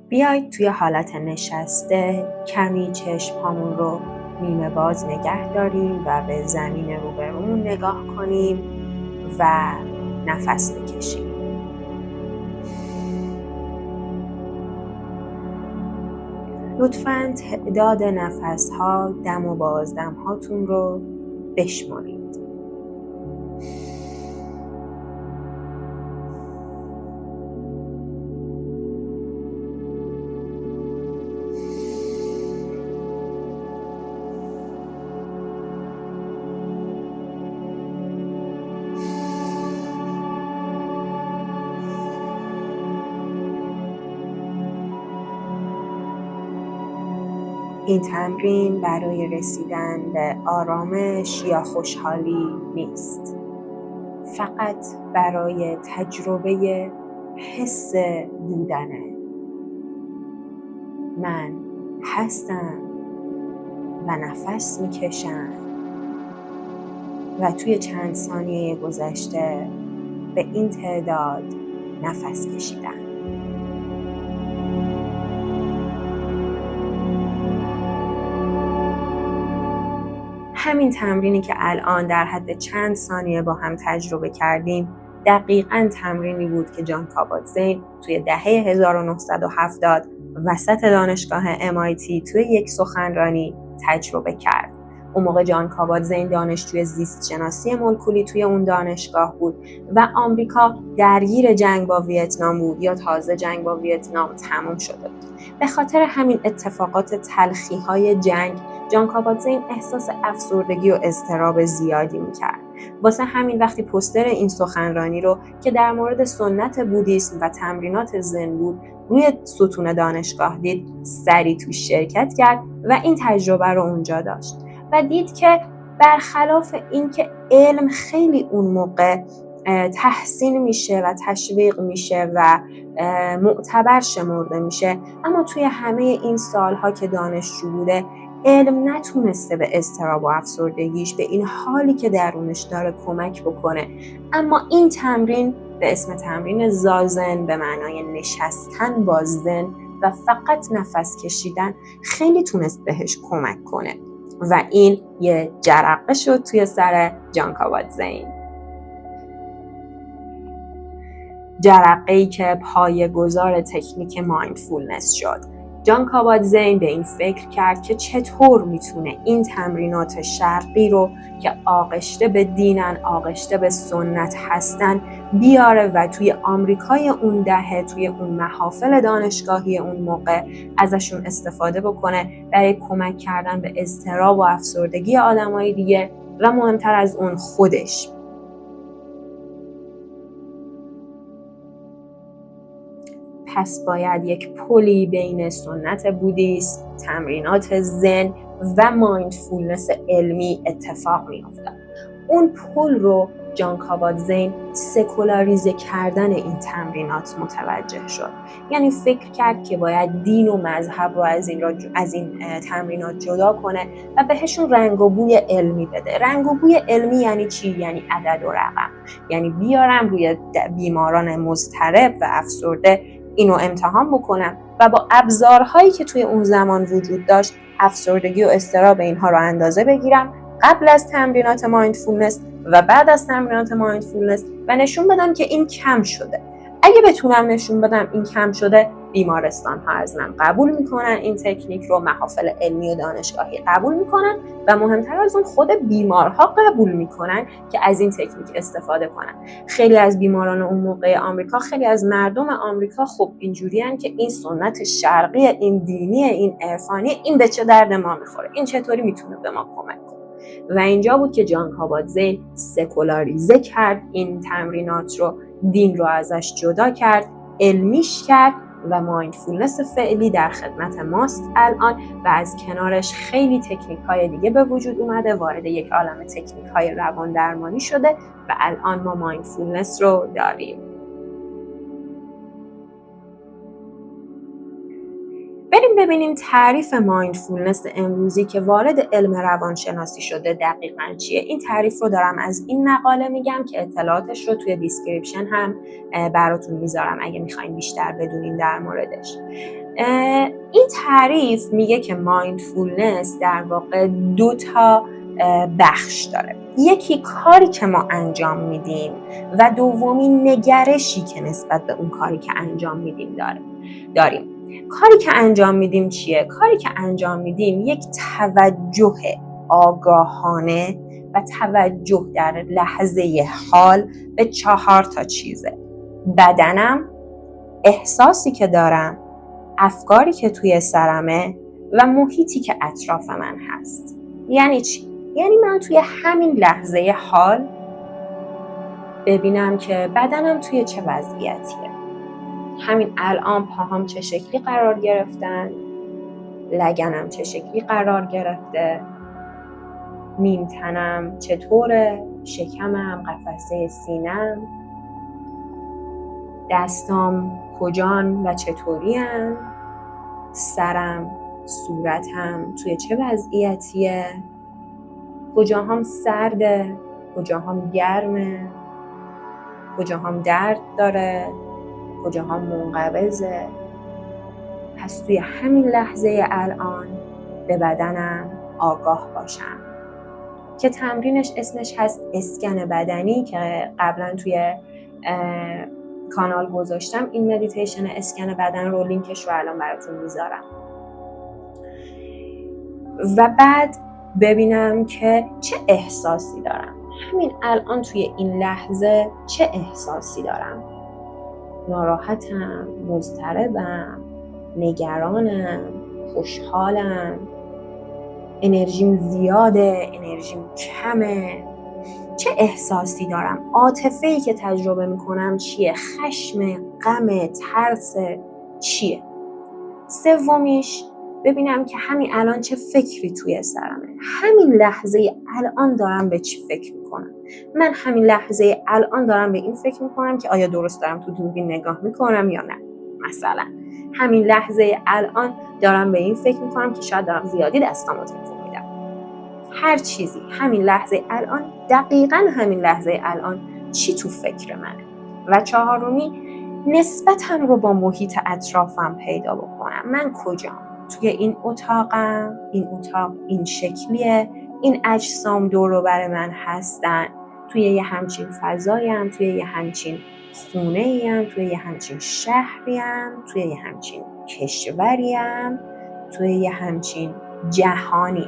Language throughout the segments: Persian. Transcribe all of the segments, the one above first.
بیایید توی حالت نشسته کمی چشم‌هامون رو نیمه باز نگه داریم و به زمین روبرون نگاه کنیم و نفس بکشیم. لطفاً تعداد نفس‌ها، دم و بازدم هاتون رو بشمارید. این تمرین برای رسیدن به آرامش یا خوشحالی نیست. فقط برای تجربه حس بودنه. من هستم و نفس میکشم و توی چند ثانیه گذشته به این تعداد نفس کشیدم. همین تمرینی که الان در حد چند ثانیه با هم تجربه کردیم دقیقاً تمرینی بود که جان کابات-زین توی دهه 1970 وسط دانشگاه MIT توی یک سخنرانی تجربه کرد. اون موقع جان کابات-زین دانشجوی زیست شناسی مولکولی توی اون دانشگاه بود و آمریکا درگیر جنگ با ویتنام بود یا تازه جنگ با ویتنام تموم شده بود. به خاطر همین اتفاقات تلخی‌های جنگ جان کابات-زین احساس افسردگی و اضطراب زیادی میکرد. واسه همین وقتی پوستر این سخنرانی رو که در مورد سنت بودیسم و تمرینات زن بود روی ستون دانشگاه دید، سریع توش شرکت کرد و این تجربه رو اونجا داشت و دید که برخلاف اینکه علم خیلی اون موقع تحسین میشه و تشویق میشه و معتبر شمرده میشه، اما توی همه این سالها که دانشجو بوده علم نتونسته به اضطراب و افسردگیش به این حالی که درونش داره کمک بکنه. اما این تمرین به اسم تمرین زازن به معنای نشستن با زن و فقط نفس کشیدن خیلی تونست بهش کمک کنه و این یه جرقه شد توی سر جان کابات-زین. جرقه‌ای که پایه‌گذار تکنیک مایندفولنس شد. جان کابات-زین به این فکر کرد که چطور میتونه این تمرینات شرقی رو که آغشته به دینن، آغشته به سنت هستن بیاره و توی آمریکای اون دهه، توی اون محافل دانشگاهی اون موقع ازشون استفاده بکنه برای کمک کردن به اضطراب و افسردگی آدمای دیگه و مهمتر از اون خودش. پس باید یک پلی بین سنت بودیست، تمرینات زن و مایندفولنس علمی اتفاق میافتاد. اون پل رو جان کابات-زین سکولاریزه کردن این تمرینات متوجه شد. یعنی فکر کرد که باید دین و مذهب رو از این تمرینات جدا کنه و بهشون رنگ و بوی علمی بده. رنگ و بوی علمی یعنی چی؟ یعنی عدد و رقم. یعنی بیارم روی بیماران مضطرب و افسرده اینو امتحان بکنم و با ابزارهایی که توی اون زمان وجود داشت افسردگی و اضطراب اینها رو اندازه بگیرم قبل از تمرینات مایندفولنس و بعد از تمرینات مایندفولنس و نشون بدم که این کم شده. اگه بتونم نشون بدم این کم شده، بیمارستان ها از من قبول میکنن، این تکنیک رو محافل علمی و دانشگاهی قبول میکنن و مهمتر از اون خود بیمارها قبول میکنن که از این تکنیک استفاده کنن. خیلی از بیماران اون موقع آمریکا، خیلی از مردم آمریکا خب اینجوریان که این سنت شرقی، این دینی، این عرفانی، این به چه درد ما میخوره، این چطوری میتونه به ما کمک کنه. و اینجا بود که جان کابات-زین سکولاریزه کرد این تمرینات رو، دین رو ازش جدا کرد، علمیش کرد و مایندفولنس فعلی در خدمت ماست الان و از کنارش خیلی تکنیک های دیگه به وجود اومده، وارد یک عالم تکنیک های روان درمانی شده و الان ما مایندفولنس رو داریم. بریم ببینیم تعریف مایندفولنس امروزی که وارد علم روانشناسی شده دقیقاً چیه. این تعریف رو دارم از این مقاله میگم که اطلاعاتش رو توی دیسکریپشن هم براتون میذارم اگه میخواین بیشتر بدونین در موردش. این تعریف میگه که مایندفولنس در واقع 2 تا بخش داره. یکی کاری که ما انجام میدیم و دومی نگرشی که نسبت به اون کاری که انجام میدیم داریم. کاری که انجام میدیم چیه؟ کاری که انجام میدیم یک توجه آگاهانه و توجه در لحظه حال به 4 تا چیزه: بدنم، احساسی که دارم، افکاری که توی سرمه و محیطی که اطراف من هست. یعنی چی؟ یعنی من توی همین لحظه حال ببینم که بدنم توی چه وضعیتیه. همین الان پاهام چه شکلی قرار گرفتن، لگنم چه شکلی قرار گرفته، نیم تنم چطوره، شکمم، قفسه سینم، دستام کجان و چطورین، سرم، صورتم توی چه وضعیتیه، کجاهام سرده، کجاهام گرمه، کجاهام درد داره، کجاهام منقبضه. پس توی همین لحظه الان به بدنم آگاه باشم که تمرینش اسمش هست اسکن بدنی که قبلا توی کانال گذاشتم. این مدیتیشن اسکن بدن رو لینکش رو الان براتون میذارم. و بعد ببینم که چه احساسی دارم همین الان توی این لحظه، چه احساسی دارم. ناراحتم، مضطربم، نگرانم، خوشحالم، انرژیم زیاده، انرژیم کمه، چه احساسی دارم. عاطفه‌ای که تجربه میکنم چیه؟ خشم، غم، ترس چیه؟ سومیش ببینم که همین الان چه فکری توی سرمه. همین لحظه الان دارم به چی فکر میکنم. من همین لحظه الان دارم به این فکر میکنم که آیا درست دارم تو دوربین نگاه میکنم یا نه. مثلا همین لحظه الان دارم به این فکر میکنم که شاید دارم زیادی دستامو تکون میدم. هر چیزی همین لحظه الان، دقیقاً همین لحظه الان چی تو فکر منه. و چهارمی، نسبتم رو با محیط اطرافم پیدا بکنم. من کجام؟ توی این اتاقم، این اتاق این شکلیه، این اجسام دور و بر من هستن، توی یه همچین فضایم، توی یه همچین خونه‌ایم، توی یه همچین شهریم، توی یه همچین کشوریم، توی یه همچین جهانیم.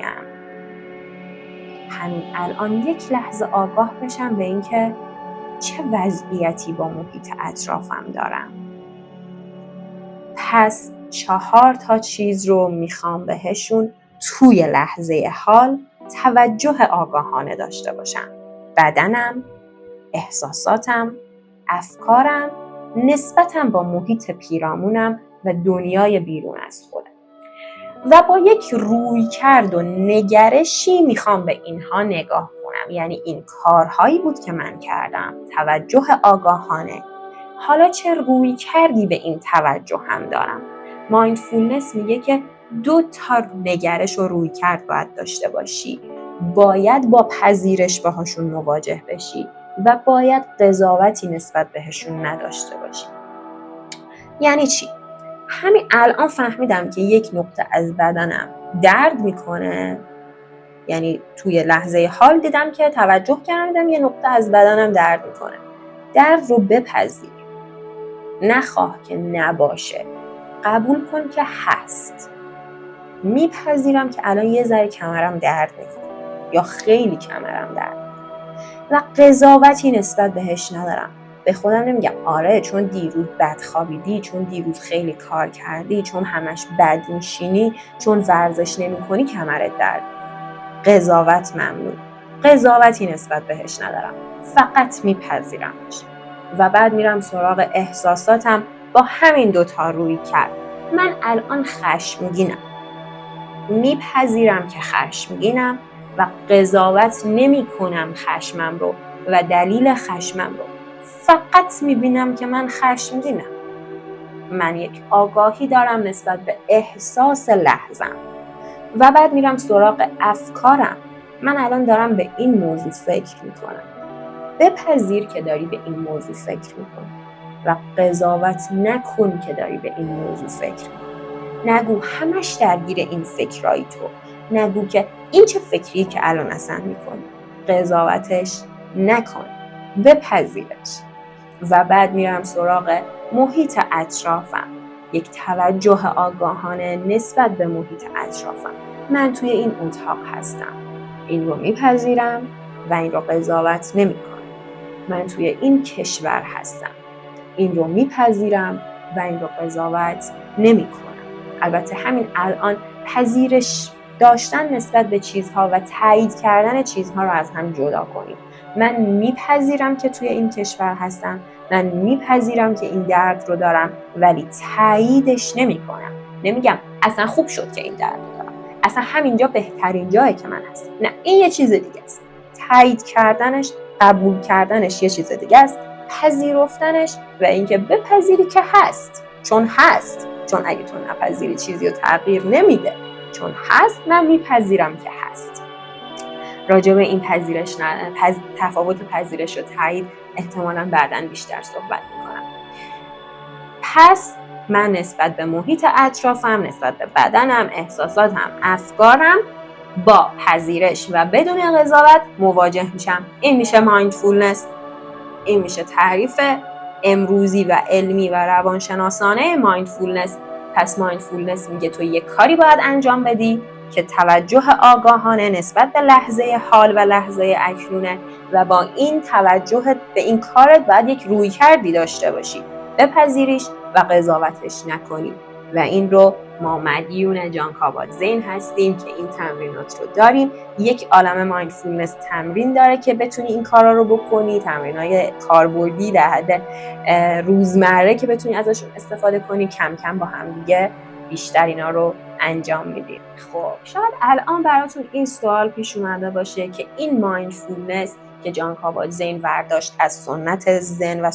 همین الان یک لحظه آگاه بشم به این که چه وضعیتی با محیط اطرافم دارم. پس 4 تا چیز رو میخوام بهشون توی لحظه حال توجه آگاهانه داشته باشم: بدنم، احساساتم، افکارم، نسبتم با محیط پیرامونم و دنیای بیرون از خودم. و با یک رویکرد و نگرشی میخوام به اینها نگاه کنم. یعنی این کارهایی بود که من کردم، توجه آگاهانه. حالا چه رویکردی به این توجه هم دارم. مایندفولنس میگه که 2 تا نگرش و رویکرد باید داشته باشی. باید با پذیرش باهاشون مواجه بشی و باید قضاوتی نسبت بهشون نداشته باشی. یعنی چی؟ همین الان فهمیدم که یک نقطه از بدنم درد میکنه. یعنی توی لحظه حال دیدم که توجه کردم یه نقطه از بدنم درد میکنه. درد رو بپذیر، نخواه که نباشه، قبول کن که هست. میپذیرم که الان یه ذره کمرم درد میکنه یا خیلی کمرم درد میکنه و قضاوتی نسبت بهش ندارم. به خودم نمیگم آره چون دیروز بد خوابیدی، چون دیروز خیلی کار کردی، چون همش بد میشینی، چون ورزش نمیکنی کمرت درد. قضاوت ممنوع. قضاوتی نسبت بهش ندارم، فقط میپذیرمش. و بعد میرم سراغ احساساتم با همین 2 تا رویکرد. من الان خشمگینم، میپذیرم که خشمگینم و قضاوت نمی کنم خشمم رو و دلیل خشمم رو. فقط میبینم که من خشمگینم. من یک آگاهی دارم نسبت به احساس لحظم و بعد میرم سراغ افکارم. من الان دارم به این موضوع فکر میکنم. بپذیر که داری به این موضوع فکر میکنی و قضاوت نکن که داری به این موضوع فکر میکنی. نگو همش درگیر این فکرایی تو. نگو که این چه فکریه که الان اصلا میکنی. قضاوتش نکن. بپذیرش. و بعد میرم سراغ محیط اطرافم. یک توجه آگاهانه نسبت به محیط اطرافم. من توی این اتاق هستم. این رو میپذیرم و این رو قضاوت نمیکنم. من توی این کشور هستم. این رو میپذیرم و این رو قضاوت نمیکنم. البته همین الان پذیرش داشتن نسبت به چیزها و تایید کردن چیزها رو از هم جدا کنیم. من میپذیرم که توی این کشور هستم. من میپذیرم که این درد رو دارم ولی تاییدش نمیکنم. نمیگم اصلا خوب شد که این درد رو دارم. اصلا همینجا بهترین جایی که من هستم. نه، این یه چیز دیگه است. تایید کردنش، قبول کردنش یه چیز دیگه است. پذیرفتنش و اینکه بپذیری که هست، چون هست. چون اگه تو نپذیری چیزی رو تغییر نمیده. چون هست، من میپذیرم که هست. راجع به این تفاوت پذیرش و تایید احتمالاً بعداً بیشتر صحبت میکنم. پس من نسبت به محیط اطرافم، نسبت به بدنم، احساساتم، افکارم با پذیرش و بدون قضاوت مواجه میشم. این میشه مایندفولنس. این میشه تعریف امروزی و علمی و روانشناسانه مایندفولنس. پس مایندفولنس میگه تو یک کاری باید انجام بدی که توجه آگاهانه نسبت به لحظه حال و لحظه اکنونه و با این توجه به این کارت باید یک رویکردی داشته باشی. بپذیریش و قضاوتش نکنی. و این رو ما مدیون جان کابات-زین هستیم که این تمرینات رو داریم. یک عالمه مایندفولنس تمرین داره که بتونی این کارا رو بکنی. تمرینای کاربردی در حد روزمره که بتونی ازشون استفاده کنی. کم کم با هم دیگه بیشتر اینا رو انجام میدیم. خب شاید الان براتون این سوال پیش اومده باشه که این مایندفولنس که جان کابات-زین برداشت از سنت زن و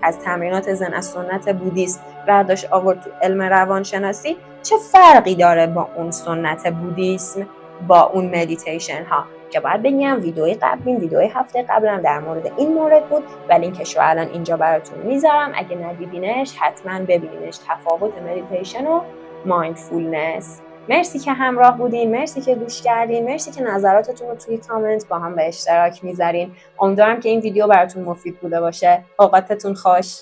از تمرینات زن، از سنت بودیست برداشت آورد تو علم روانشناسی، چه فرقی داره با اون سنت بودیسم، با اون مدیتیشن ها؟ که باید بگم ویدیوی هفته قبلم در مورد این مورد بود و لینکش رو الان اینجا براتون میذارم. اگه ندیدینش حتما ببینینش. تفاوت مدیتیشن و مایندفولنس. مرسی که همراه بودین، مرسی که گوش کردین، مرسی که نظراتتون رو توی کامنت با هم به اشتراک میذارین. امیدوارم که این ویدیو براتون مفید بوده باشه. اوقاتتون خوش.